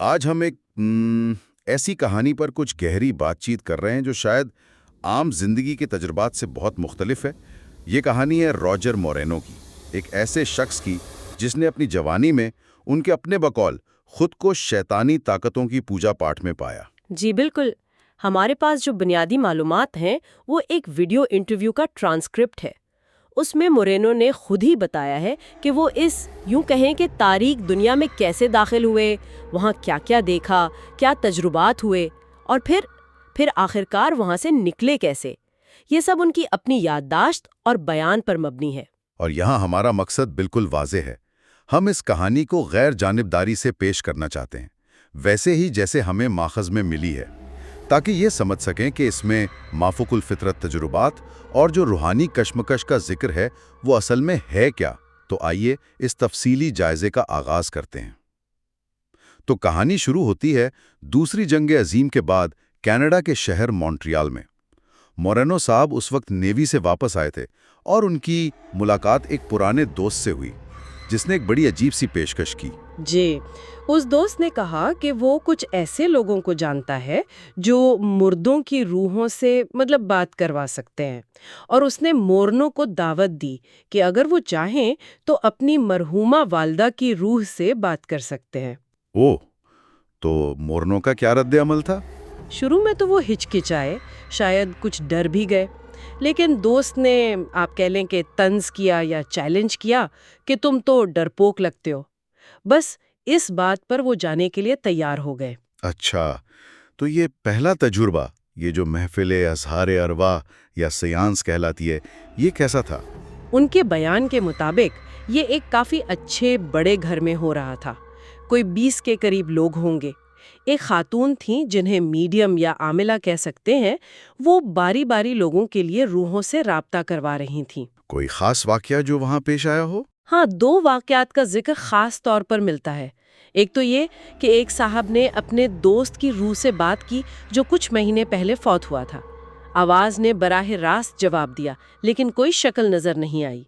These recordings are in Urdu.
آج ہم ایک ایسی کہانی پر کچھ گہری بات چیت کر رہے ہیں جو شاید عام زندگی کے تجربات سے بہت مختلف ہے۔ یہ کہانی ہے روجر مورینو کی، ایک ایسے شخص کی جس نے اپنی جوانی میں ان کے اپنے بقول خود کو شیطانی طاقتوں کی پوجا پاٹ میں پایا۔ جی بالکل، ہمارے پاس جو بنیادی معلومات ہیں وہ ایک ویڈیو انٹرویو کا ٹرانسکرپٹ ہے۔ اس میں مورینو نے خود ہی بتایا ہے کہ وہ اس یوں کہیں کہ تاریک دنیا میں کیسے داخل ہوئے، وہاں کیا کیا دیکھا، کیا تجربات ہوئے اور پھر آخرکار وہاں سے نکلے کیسے۔ یہ سب ان کی اپنی یادداشت اور بیان پر مبنی ہے۔ اور یہاں ہمارا مقصد بالکل واضح ہے۔ ہم اس کہانی کو غیر جانبداری سے پیش کرنا چاہتے ہیں، ویسے ہی جیسے ہمیں ماخذ میں ملی ہے، تاکہ یہ سمجھ سکیں کہ اس میں مافوق الفطرت تجربات اور جو روحانی کشمکش کا ذکر ہے وہ اصل میں ہے کیا۔ تو آئیے اس تفصیلی جائزے کا آغاز کرتے ہیں۔ تو کہانی شروع ہوتی ہے دوسری جنگ عظیم کے بعد کینیڈا کے شہر مونٹریال میں۔ مورینو صاحب اس وقت نیوی سے واپس آئے تھے اور ان کی ملاقات ایک پرانے دوست سے ہوئی جس نے ایک بڑی عجیب سی پیشکش کی۔ جی، اس دوست نے کہا کہ وہ کچھ ایسے لوگوں کو جانتا ہے جو مردوں کی روحوں سے بات کروا سکتے ہیں، اور اس نے مورنو کو دعوت دی کہ اگر وہ چاہیں تو اپنی مرحومہ والدہ کی روح سے بات کر سکتے ہیں۔ اوہ، تو مورنو کا کیا رد عمل تھا؟ شروع میں تو وہ ہچکچائے، شاید کچھ ڈر بھی گئے، لیکن دوست نے آپ کہہ لیں کہ طنز کیا یا چیلنج کیا کہ تم تو ڈرپوک لگتے ہو۔ بس اس بات پر وہ جانے کے لیے تیار ہو گئے۔ اچھا، تو یہ پہلا تجربہ، یہ جو محفل اظہار ارواح یا سیانس کہلاتی ہے، یہ کیسا تھا؟ ان کے بیان کے مطابق یہ ایک کافی اچھے بڑے گھر میں ہو رہا تھا، کوئی 20 کے قریب لوگ ہوں گے۔ ایک خاتون تھیں جنہیں میڈیم یا عاملہ کہہ سکتے ہیں، وہ باری باری لوگوں کے لیے روحوں سے رابطہ کروا رہی تھیں۔ کوئی خاص واقعہ جو وہاں پیش آیا ہو؟ ہاں، 2 واقعات کا ذکر خاص طور پر ملتا ہے۔ ایک تو یہ کہ ایک صاحب نے اپنے دوست کی روح سے بات کی جو کچھ مہینے پہلے فوت ہوا تھا۔ آواز نے براہ راست جواب دیا لیکن کوئی شکل نظر نہیں آئی۔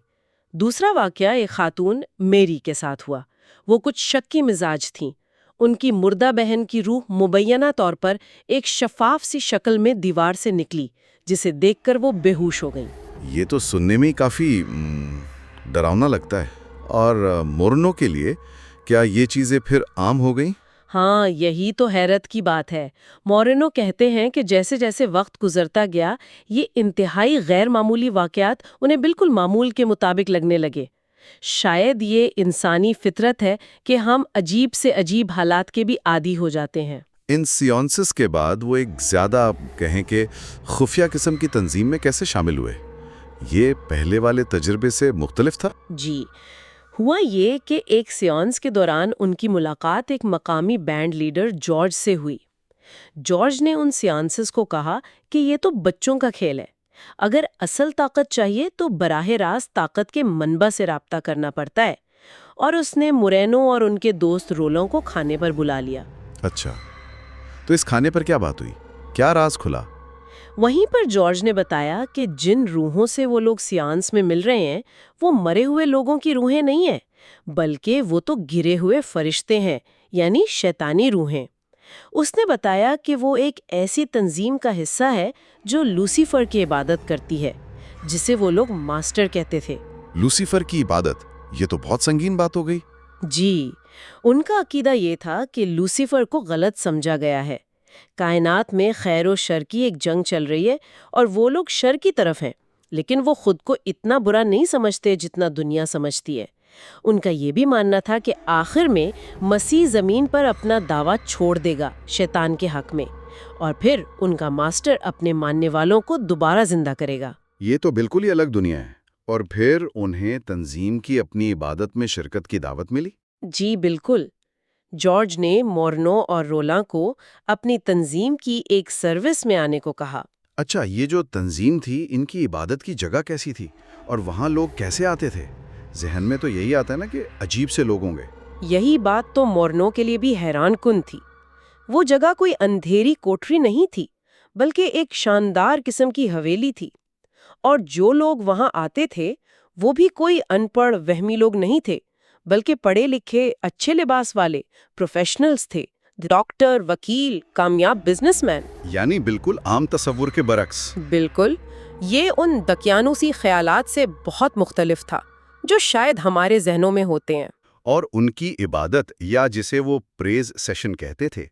دوسرا واقعہ ایک خاتون میری کے ساتھ ہوا۔ وہ کچھ شکی مزاج تھیں۔ ان کی مردہ بہن کی روح مبینہ طور پر ایک شفاف سی شکل میں دیوار سے نکلی، جسے دیکھ کر وہ بے ہوش ہو گئیں۔ یہ تو سننے میں کافی ڈراؤنا لگتا ہے۔ اور مورنو کے لیے کیا یہ چیزیں پھر عام ہو گئیں؟ ہاں، یہی تو حیرت کی بات ہے۔ مورینو کہتے ہیں کہ جیسے جیسے وقت گزرتا گیا، یہ انتہائی غیر معمولی واقعات انہیں بالکل معمول کے مطابق لگنے لگے۔ شاید یہ انسانی فطرت ہے کہ ہم عجیب سے عجیب حالات کے بھی عادی ہو جاتے ہیں۔ ان سیانسز کے بعد وہ ایک زیادہ کہیں کہ خفیہ قسم کی تنظیم میں کیسے شامل ہوئے؟ یہ پہلے والے تجربے سے مختلف تھا؟ جی، ہوا یہ کہ ایک سیانس کے دوران ان کی ملاقات ایک مقامی بینڈ لیڈر جارج سے ہوئی۔ جارج نے ان سیانسز کو کہا کہ یہ تو بچوں کا کھیل ہے، اگر اصل طاقت چاہیے تو براہ راست طاقت کے منبع سے رابطہ کرنا پڑتا ہے، اور اس نے مورینو اور ان کے دوست رولوں کو کھانے پر بلا لیا۔ اچھا، تو اس کھانے پر کیا بات ہوئی؟ کیا راز کھلا؟ وہیں پر جارج نے بتایا کہ جن روحوں سے وہ لوگ سیانس میں مل رہے ہیں وہ مرے ہوئے لوگوں کی روحیں نہیں ہیں، بلکہ وہ تو گرے ہوئے فرشتے ہیں، یعنی شیطانی روحیں۔ اس نے بتایا کہ وہ ایک ایسی تنظیم کا حصہ ہے جو لوسیفر کی عبادت کرتی ہے، جسے وہ لوگ ماسٹر کہتے تھے۔ لوسیفر کی عبادت، یہ تو بہت سنگین بات ہو گئی۔ جی، ان کا عقیدہ یہ تھا کہ لوسیفر کو غلط سمجھا گیا ہے۔ کائنات میں خیر و شر کی ایک جنگ چل رہی ہے اور وہ لوگ شر کی طرف ہیں، لیکن وہ خود کو اتنا برا نہیں سمجھتے جتنا دنیا سمجھتی ہے۔ ان کا یہ بھی ماننا تھا کہ آخر میں مسیح زمین پر اپنا دعویٰ چھوڑ دے گا شیطان کے حق میں، اور پھر ان کا ماسٹر اپنے ماننے والوں کو دوبارہ زندہ کرے گا۔ یہ تو بالکل ہی الگ دنیا ہے۔ اور پھر انہیں تنظیم کی اپنی عبادت میں شرکت کی دعوت ملی؟ جی بالکل، جارج نے مورنو اور رولاں کو اپنی تنظیم کی ایک سروس میں آنے کو کہا۔ اچھا، یہ جو تنظیم تھی، ان کی عبادت کی جگہ کیسی تھی اور وہاں لوگ کیسے آتے تھے؟ ذہن میں تو یہی آتا ہے نا کہ عجیب سے لوگ ہوں گے۔ یہی بات تو مورنو کے لیے بھی حیران کن تھی۔ وہ جگہ کوئی اندھیری کوٹری نہیں تھی، بلکہ ایک شاندار قسم کی حویلی تھی، اور جو لوگ وہاں آتے تھے وہ بھی کوئی ان پڑھ وہمی لوگ نہیں تھے، بلکہ پڑھے لکھے اچھے لباس والے پروفیشنلز تھے ڈاکٹر، وکیل، کامیاب بزنس مین۔ یعنی بالکل عام تصور کے برعکس۔ بالکل، یہ ان دقیانوسی خیالات سے بہت مختلف تھا جو شاید ہمارے ذہنوں میں ہوتے ہیں۔ اور ان کی عبادت یا جسے وہ پریز سیشن کہتے تھے،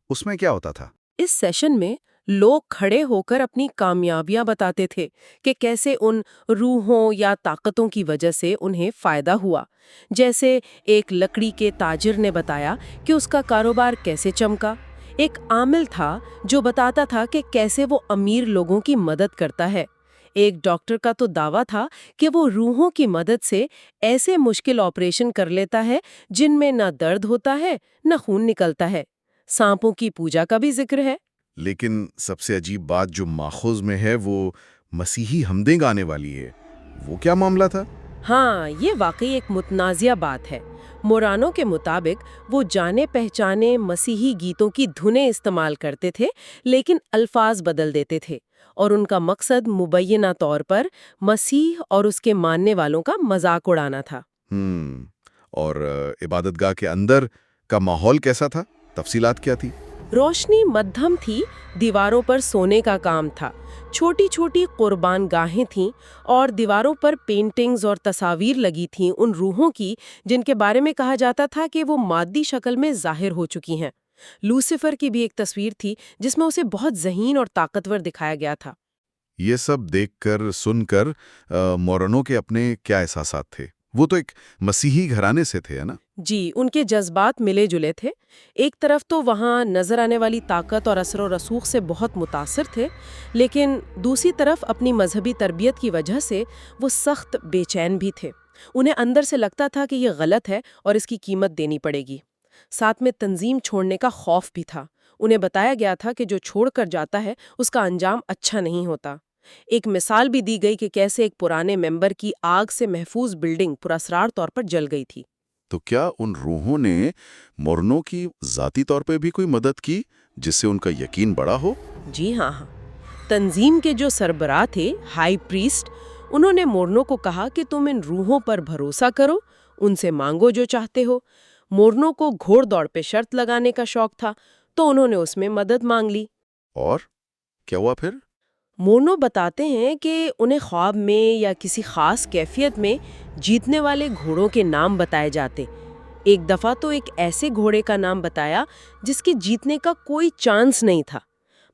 اس میں کیا ہوتا تھا؟ اس سیشن میں لوگ کھڑے ہو کر اپنی کامیابیاں بتاتے تھے کہ کیسے ان روحوں یا طاقتوں کی وجہ سے انہیں فائدہ ہوا۔ جیسے ایک لکڑی کے تاجر نے بتایا کہ اس کا کاروبار کیسے چمکا۔ ایک عامل تھا جو بتاتا تھا کہ کیسے وہ امیر لوگوں کی مدد کرتا ہے۔ ایک ڈاکٹر کا تو دعویٰ تھا کہ وہ روحوں کی مدد سے ایسے مشکل آپریشن کر لیتا ہے جن میں نہ درد ہوتا ہے نہ خون نکلتا ہے۔ سانپوں کی پوجا کا بھی ذکر ہے۔ لیکن سب سے عجیب بات جو ماخوذ میں ہے وہ مسیحی حمدیں گانے والی ہے، وہ کیا معاملہ تھا؟ ہاں، یہ واقعی ایک متنازعہ بات ہے۔ مورانو کے مطابق وہ جانے پہچانے مسیحی گیتوں کی دھنیں استعمال کرتے تھے لیکن الفاظ بدل دیتے تھے، اور ان کا مقصد مبینہ طور پر مسیح اور اس کے ماننے والوں کا مذاق اڑانا تھا۔ اور عبادت گاہ کے اندر کا ماحول کیسا تھا؟ تفصیلات کیا تھی؟ روشنی مدھم تھی، دیواروں پر سونے کا کام تھا، چھوٹی چھوٹی قربان گاہیں تھیں اور دیواروں پر پینٹنگز اور تصاویر لگی تھیں ان روحوں کی جن کے بارے میں کہا جاتا تھا کہ وہ مادی شکل میں ظاہر ہو چکی ہیں۔ لوسیفر کی بھی ایک تصویر تھی جس میں اسے بہت ذہین اور طاقتور دکھایا گیا تھا۔ یہ سب دیکھ کر سن کر مورانو کے اپنے کیا احساسات تھے؟ وہ تو ایک مسیحی گھرانے سے تھے، ہے نا؟ جی، ان کے جذبات ملے جلے تھے۔ ایک طرف تو وہاں نظر آنے والی طاقت اور اثر و رسوخ سے بہت متاثر تھے، لیکن دوسری طرف اپنی مذہبی تربیت کی وجہ سے وہ سخت بے چین بھی تھے۔ انہیں اندر سے لگتا تھا کہ یہ غلط ہے اور اس کی قیمت دینی پڑے گی۔ ساتھ میں تنظیم چھوڑنے کا خوف بھی تھا۔ انہیں بتایا گیا تھا کہ جو چھوڑ کر جاتا ہے اس کا انجام اچھا نہیں ہوتا۔ ایک مثال بھی دی گئی کہ کیسے ایک پرانے ممبر کی آگ سے محفوظ بلڈنگ پراسرار طور پر جل گئی تھی۔ تو کیا ان روحوں نے مورنو کی ذاتی طور پہ بھی کوئی مدد کی جس سے ان کا یقین بڑا ہو؟ جی ہاں۔ تنظیم کے جو سربراہ تھے، ہائی پریسٹ، انہوں نے مورنو کو کہا کہ تم ان روحوں پر بھروسہ کرو، ان سے مانگو جو چاہتے ہو۔ مورنو کو گھوڑ دوڑ پہ شرط لگانے کا شوق تھا تو انہوں نے اس میں مدد مانگ لی۔ اور کیا ہوا پھر؟ مورنو بتاتے ہیں کہ انہیں خواب میں یا کسی خاص کیفیت میں جیتنے والے گھوڑوں کے نام بتائے جاتے۔ ایک دفعہ تو ایک ایسے گھوڑے کا نام بتایا جس کے جیتنے کا کوئی چانس نہیں تھا،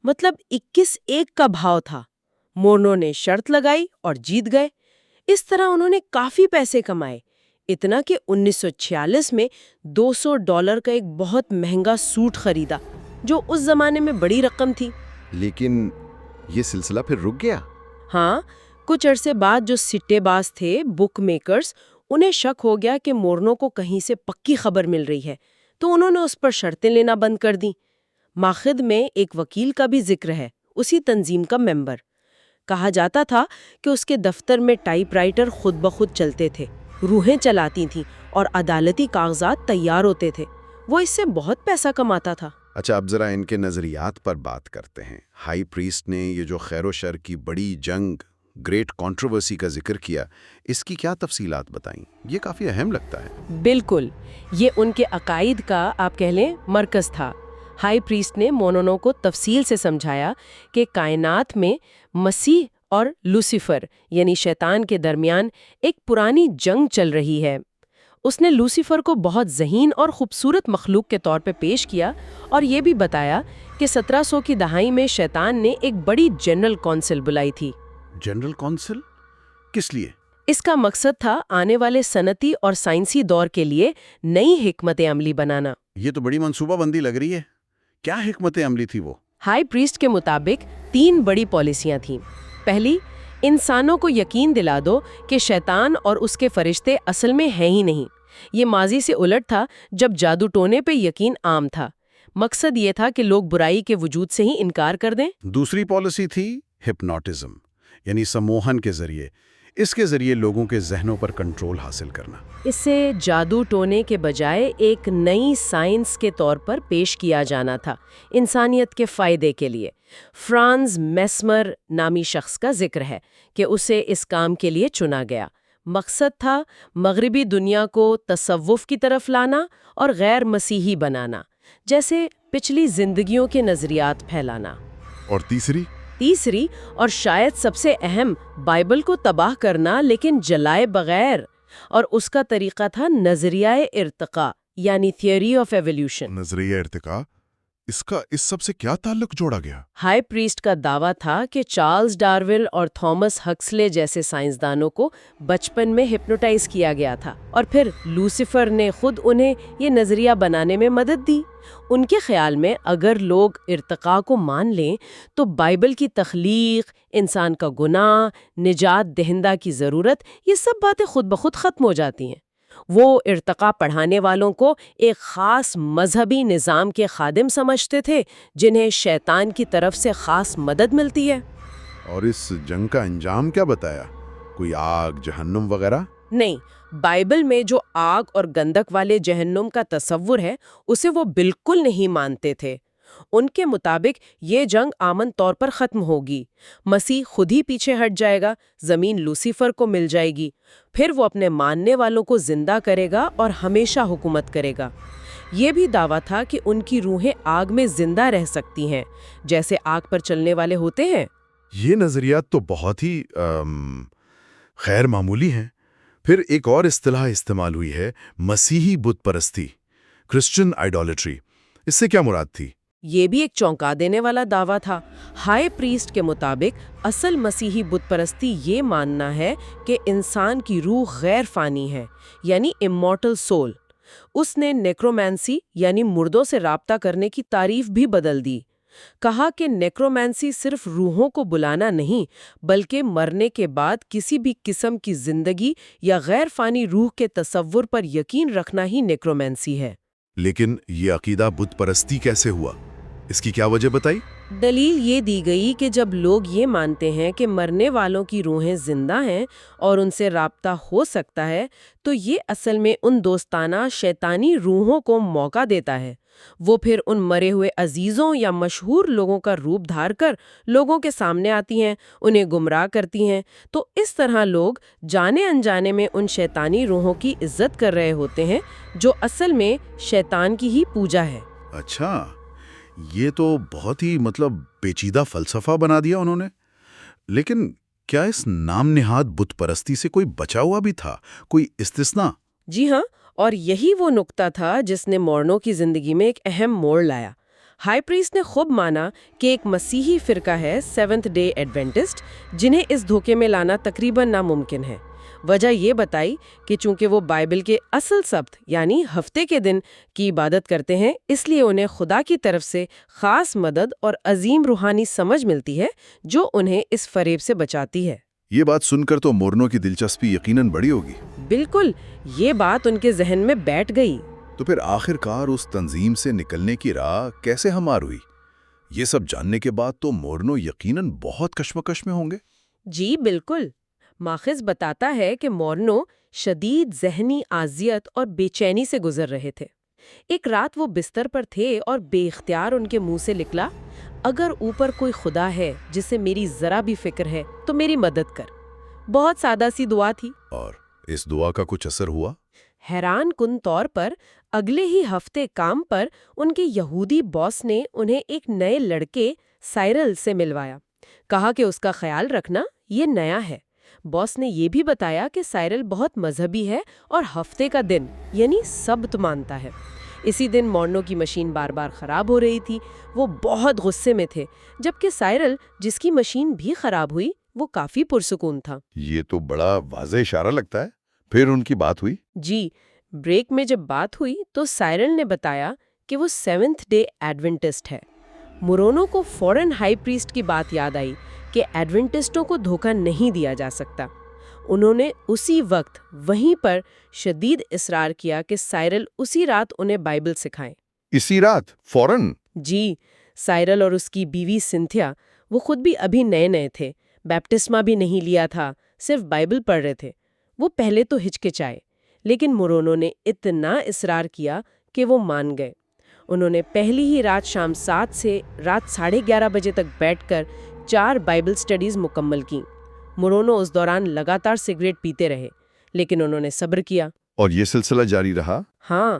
مطلب 21-1 کا بھاؤ تھا۔ مورنو نے شرط لگائی اور جیت گئے۔ اس طرح انہوں نے کافی پیسے کمائے، اتنا کہ 1946 میں $200 کا ایک بہت مہنگا سوٹ خریدا، جو اس زمانے میں بڑی رقم تھی۔ لیکن یہ سلسلہ پھر رک گیا؟ ہاں، کچھ عرصے بعد جو سٹے باز تھے، بک میکرز، انہیں شک ہو گیا کہ مورنو کو کہیں سے پکی خبر مل رہی ہے، تو انہوں نے اس پر شرطیں لینا بند کر دیں۔ ماخذ میں ایک وکیل کا بھی ذکر ہے، اسی تنظیم کا ممبر۔ کہا جاتا تھا کہ اس کے دفتر میں ٹائپ رائٹر خود بخود چلتے تھے، روحیں چلاتی تھیں اور عدالتی کاغذات تیار ہوتے تھے۔ وہ اس سے بہت پیسہ کماتا تھا۔ اچھا، اب ذرا ان کے نظریات پر بات کرتے ہیں۔ ہائی پریسٹ نے یہ جو خیر و شر کی بڑی جنگ، گریٹ کنٹروورسی کا ذکر کیا، اس کی کیا تفصیلات بتائیں؟ یہ کافی اہم لگتا ہے۔ بالکل، یہ ان کے عقائد کا آپ کہہ لیں مرکز تھا۔ ہائی پریسٹ نے مورنو کو تفصیل سے سمجھایا کہ کائنات میں مسیح اور لوسیفر یعنی شیطان کے درمیان ایک پرانی جنگ چل رہی ہے۔ اس نے لوسیفر کو بہت ذہین اور خوبصورت مخلوق کے طور پہ پیش کیا اور یہ بھی بتایا کہ 1700 کی دہائی میں شیطان نے ایک بڑی جنرل کونسل بلائی تھی۔ جنرل کونسل کس لیے؟ اس کا مقصد تھا آنے والے صنعتی اور سائنسی دور کے لیے نئی حکمت عملی بنانا۔ یہ تو بڑی منصوبہ بندی لگ رہی ہے۔ کیا حکمت عملی تھی وہ؟ ہائی پریسٹ کے مطابق 3 بڑی پالیسیاں تھیں۔ پہلی، انسانوں کو یقین دلا دو کہ شیطان اور اس کے فرشتے اصل میں ہیں ہی نہیں۔ یہ ماضی سے الٹ تھا جب جادو ٹونے پہ یقین عام تھا۔ مقصد یہ تھا کہ لوگ برائی کے وجود سے ہی انکار کر دیں۔ دوسری پالیسی تھی ہپنوٹزم، یعنی سموہن کے ذریعے، اس کے ذریعے لوگوں کے ذہنوں پر کنٹرول حاصل کرنا۔ اس سے جادو ٹونے کے بجائے ایک نئی سائنس کے طور پر پیش کیا جانا تھا، انسانیت کے فائدے کے لیے۔ فرانز میسمر نامی شخص کا ذکر ہے کہ اسے اس کام کے لیے چنا گیا۔ مقصد تھا مغربی دنیا کو تصوف کی طرف لانا اور غیر مسیحی بنانا۔ جیسے پچھلی زندگیوں کے نظریات پھیلانا۔ اور تیسری اور شاید سب سے اہم، بائبل کو تباہ کرنا لیکن جلائے بغیر، اور اس کا طریقہ تھا نظریہ ارتقاء، یعنی تھیوری آف ایولیوشن۔ نظریہ ارتقاء، اس سب سے کیا تعلق جوڑا گیا؟ ہائی پریسٹ کا دعویٰ تھا کہ چارلز ڈارون اور تھامس ہکسلے جیسے سائنسدانوں کو بچپن میں ہپنوٹائز کیا گیا تھا، اور پھر لوسیفر نے خود انہیں یہ نظریہ بنانے میں مدد دی۔ ان کے خیال میں اگر لوگ ارتقاء کو مان لیں تو بائبل کی تخلیق، انسان کا گناہ، نجات دہندہ کی ضرورت، یہ سب باتیں خود بخود ختم ہو جاتی ہیں۔ وہ ارتقاء پڑھانے والوں کو ایک خاص مذہبی نظام کے خادم سمجھتے تھے جنہیں شیطان کی طرف سے خاص مدد ملتی ہے۔ اور اس جنگ کا انجام کیا بتایا؟ کوئی آگ، جہنم وغیرہ؟ نہیں، بائبل میں جو آگ اور گندک والے جہنم کا تصور ہے اسے وہ بالکل نہیں مانتے تھے۔ ان کے مطابق یہ جنگ آمن طور پر ختم ہوگی، مسیح خود ہی پیچھے ہٹ جائے گا، زمین لوسیفر کو مل جائے گی، پھر وہ اپنے ماننے والوں کو زندہ کرے گا اور ہمیشہ حکومت کرے گا۔ یہ بھی دعویٰ تھا کہ ان کی روحیں آگ میں زندہ رہ سکتی ہیں، جیسے آگ پر چلنے والے ہوتے ہیں۔ یہ نظریات تو بہت ہی غیر معمولی ہیں۔ پھر ایک اور اصطلاح استعمال ہوئی ہے، مسیحی بت پرستی، کرسچن آئیڈالٹری۔ اس سے کیا مراد تھی؟ یہ بھی ایک چونکا دینے والا دعویٰ تھا۔ ہائی پریسٹ کے مطابق اصل مسیحی بت پرستی یہ ماننا ہے کہ انسان کی روح غیر فانی ہے، یعنی امورٹل سول۔ اس نے نیکرومینسی یعنی مردوں سے رابطہ کرنے کی تعریف بھی بدل دی۔ کہا کہ نیکرومینسی صرف روحوں کو بلانا نہیں، بلکہ مرنے کے بعد کسی بھی قسم کی زندگی یا غیر فانی روح کے تصور پر یقین رکھنا ہی نیکرومینسی ہے۔ لیکن یہ عقیدہ بت پرستی کیسے ہوا؟ اس کی کیا وجہ بتائی؟ دلیل یہ دی گئی کہ جب لوگ یہ مانتے ہیں کہ مرنے والوں کی روحیں زندہ ہیں اور ان سے رابطہ ہو سکتا ہے، تو یہ اصل میں ان دوستانہ شیطانی روحوں کو موقع دیتا ہے۔ وہ پھر ان مرے ہوئے عزیزوں یا مشہور لوگوں کا روپ دھار کر لوگوں کے سامنے آتی ہیں، انہیں گمراہ کرتی ہیں۔ تو اس طرح لوگ جانے انجانے میں ان شیطانی روحوں کی عزت کر رہے ہوتے ہیں جو اصل میں شیطان کی ہی پوجا ہے۔ اچھا، یہ تو بہت ہی پیچیدہ فلسفہ بنا دیا انہوں نے۔ لیکن کیا اس نام نہاد بت پرستی سے کوئی بچا ہوا بھی تھا، کوئی استثناء؟ جی ہاں، اور یہی وہ نقطہ تھا جس نے مورنوں کی زندگی میں ایک اہم موڑ لایا۔ ہائی پریسٹ نے خوب مانا کہ ایک مسیحی فرقہ ہے سیونتھ ڈے ایڈوینٹسٹ، جنہیں اس دھوکے میں لانا تقریباً ناممکن ہے۔ وجہ یہ بتائی کہ چونکہ وہ بائبل کے اصل سبت یعنی ہفتے کے دن کی عبادت کرتے ہیں، اس لیے انہیں خدا کی طرف سے خاص مدد اور عظیم روحانی سمجھ ملتی ہے جو انہیں اس فریب سے بچاتی ہے۔ یہ بات سن کر تو مورنوں کی دلچسپی یقیناً بڑی ہوگی۔ بالکل، یہ بات ان کے ذہن میں بیٹھ گئی۔ تو پھر آخر کار اس تنظیم سے نکلنے کی راہ کیسے ہموار ہوئی؟ یہ سب جاننے کے بعد تو مورنو یقیناً بہت کشمکش میں ہوں گے۔ جی بالکل، ماخذ بتاتا ہے کہ مورنو شدید ذہنی اذیت اور بے چینی سے گزر رہے تھے۔ ایک رات وہ بستر پر تھے اور بے اختیار ان کے منہ سے نکلا، اگر اوپر کوئی خدا ہے جسے میری ذرا بھی فکر ہے تو میری مدد کر۔ بہت سادہ سی دعا تھی۔ اور اس دعا کا کچھ اثر ہوا؟ حیران کن طور پر اگلے ہی ہفتے کام پر ان کے یہودی باس نے انہیں ایک نئے لڑکے سائرل سے ملوایا۔ کہا کہ اس کا خیال رکھنا، یہ نیا ہے۔ باس نے یہ بھی بتایا کہ سائرل بہت مذہبی ہے اور ہفتے کا دن یعنی سبت مانتا ہے۔ اسی دن مورنو کی مشین بار بار خراب ہو رہی تھی۔ وہ بہت غصے میں تھے، جبکہ سائرل جس کی مشین بھی خراب ہوئی وہ کافی پرسکون تھا۔ یہ تو بڑا واضح اشارہ لگتا ہے۔ پھر ان کی بات ہوئی؟ جی، بریک میں جب بات ہوئی تو سائرل نے بتایا کہ وہ سیونتھ ڈے ایڈوینٹسٹ ہے۔ مورونو کو فوراً ہائی پریسٹ کی بات یاد آئی کہ ایڈوینٹسٹوں کو دھوکہ نہیں دیا جا سکتا۔ انہوں نے اسی وقت وہیں پر شدید اصرار کیا کہ سائرل اسی رات انہیں بائبل سکھائیں۔ اسی رات فوراً؟ جی، سائرل اور اس کی بیوی سنتھیا، وہ خود بھی ابھی نئے نئے تھے، بیپٹسمہ بھی نہیں لیا تھا، صرف بائبل پڑھ رہے تھے۔ وہ پہلے تو ہچکچائے، لیکن مورونو نے اتنا اصرار کیا کہ وہ مان گئے۔ انہوں نے پہلی ہی رات شام 7 سے رات 11:30 بجے تک بیٹھ کر 4 بائبل سٹڈیز مکمل کیں۔ مورونو اس دوران لگاتار سگریٹ پیتے رہے، لیکن انہوں نے صبر کیا۔ اور یہ سلسلہ جاری رہا؟ ہاں،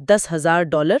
$10,000,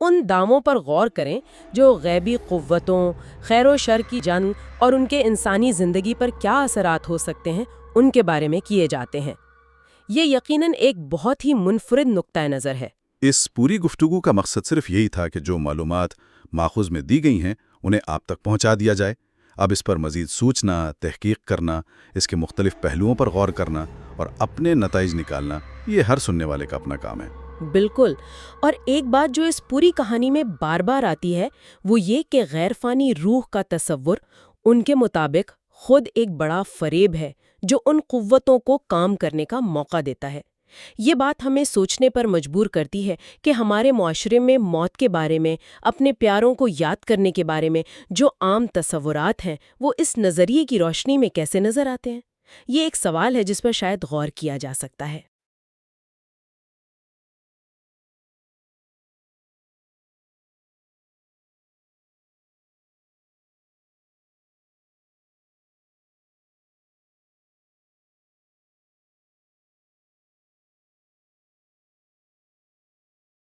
ان داموں پر غور کریں جو غیبی قوتوں، خیر و شر کی جنگ اور ان کے انسانی زندگی پر کیا اثرات ہو سکتے ہیں ان کے بارے میں کیے جاتے ہیں۔ یہ یقیناً ایک بہت ہی منفرد نقطہ نظر ہے۔ اس پوری گفتگو کا مقصد صرف یہی تھا کہ جو معلومات ماخوذ میں دی گئی ہیں انہیں آپ تک پہنچا دیا جائے۔ اب اس پر مزید سوچنا، تحقیق کرنا، اس کے مختلف پہلوؤں پر غور کرنا اور اپنے نتائج نکالنا، یہ ہر سننے والے کا اپنا کام ہے۔ بالکل، اور ایک بات جو اس پوری کہانی میں بار بار آتی ہے وہ یہ کہ غیر فانی روح کا تصور ان کے مطابق خود ایک بڑا فریب ہے جو ان قوتوں کو کام کرنے کا موقع دیتا ہے۔ یہ بات ہمیں سوچنے پر مجبور کرتی ہے کہ ہمارے معاشرے میں موت کے بارے میں، اپنے پیاروں کو یاد کرنے کے بارے میں جو عام تصورات ہیں وہ اس نظریے کی روشنی میں کیسے نظر آتے ہیں۔ یہ ایک سوال ہے جس پر شاید غور کیا جا سکتا ہے۔